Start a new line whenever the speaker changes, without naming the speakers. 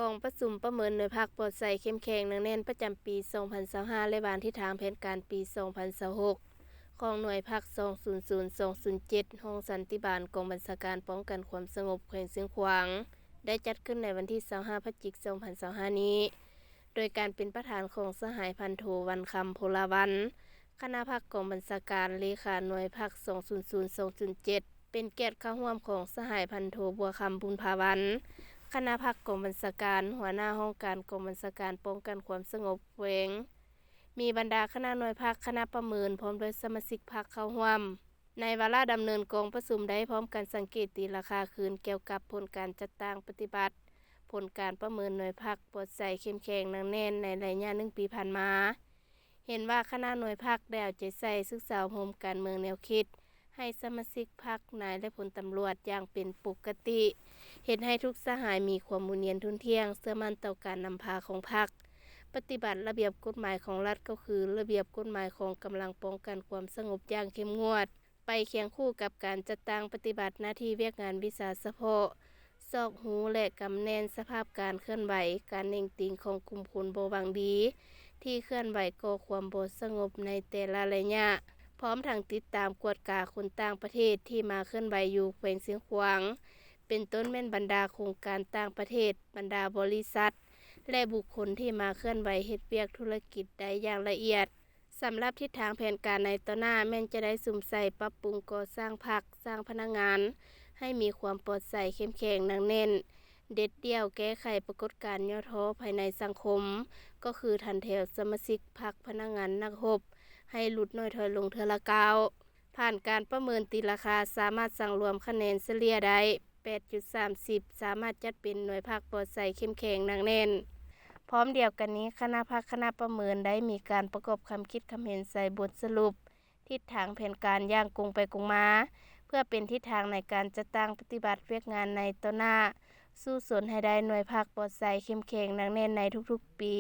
กองประชุมประเมินหน่วยภาคปลอดภัยเข้มแข็งหนักแน่นประจำปี 2025 และวางทิศทางแผนการปี 2026 ของหน่วยภาค 200-207 ห้องสันติบาลกองบัญชาการป้องกันความสงบแขวงเชียงขวางได้จัดขึ้นในวันที่ 25 พฤศจิกายน 2025 นี้ โดยการเป็นประธานของสหายพันโทวันคำโพลาวันคณะภาคกองบัญชาการเลขาหน่วยภาค 200-207 เป็นเกียรติเข้าร่วมของสหายพันโทบัวคำบุญภาวันคณะภาคกองบัญชาการหัวหน้าห้องการกองบัญชาการป้องกันความสงบแขวงมีบรรดาคณะหน่วยภาคคณะประเมินพร้อมด้วยสมาชิกภาคเข้าร่วมในวาระดำเนินกองประชุมได้พร้อมกันสังเกตตีราคาคืนเกี่ยวกับผลการจัดตั้งปฏิบัติผลการประเมินหน่วยภาคปลอดภัยเข้มแข็งหนักแน่นในระยะ1 ปีผ่านมาเห็นว่าคณะหน่วยภาคได้เอาใจใส่ศึกษาโฮมการเมืองแนวคิดให้สมาชิกพรรคนายและพลตำรวจอย่างเป็นปกติเห็นให้ทุกสหายมีความมุ่งเนียนทุนเที่ยงเชื่อมั่นต่อการนำพาของพรรคปฏิบัติระเบียบกฎหมายของรัฐก็คือระเบียบกฎหมายของกำลังป้องกันความสงบอย่างเข้มงวดไปเคียงคู่กับการจัดตั้งปฏิบัติหน้าที่เวียกงานวิสาเฉพาะซอกหูและกำแนนสภาพการเคลื่อนไหวการเน่งติงของกลุ่มคนบ่หวังดีที่เคลื่อนไหวก่อความบ่สงบในแต่ละระยะพร้อมทั้งติดตามกวดกาคนต่างประเทศที่มาเคลื่อนไหวอยู่แขวงเชียงขวางเป็นต้นแม่นบรรดาโครงการต่างประเทศบรรดาบริษัทและบุคคลที่มาเคลื่อนไหวเฮ็ดเวียกธุรกิจได้อย่างละเอียดสำหรับทิศทางแผนการในต่อหน้าแม่นจะได้สุ่มใส่ปรับปรุงก่อสร้างพรรคสร้างพนักงานให้มีความปลอดภัยเข้มแข็งหนักแน่นเด็ดเดี่ยวแก้ไขปรากฏการณ์ย่อท้อภายในสังคมก็คือทันแถวสมาชิกพรรคพนักงานนักรบให้หลุดน้อยถอยลงเทื่อละก้าวผ่านการประเมินตีราคาสามารถสั่งรวมคะแนนเฉลี่ยได้ 8.30 สามารถจัดเป็นหน่วยภาคปลอดภัยเข้มแข็งหนักแน่นพร้อมเดียวกันนี้คณะภาคคณะประเมินได้มีการประกอบคำคิดคำเห็นใส่บทสรุปทิศทางแผนการอย่างกงไปกงมาเพื่อเป็นทิศทางในการจัดตั้งปฏิบัติเวียกงานในต่อหน้าสู้สนให้ได้หน่วยภาคปลอดภัยเข้มแข็งหนักแน่นในทุกๆปี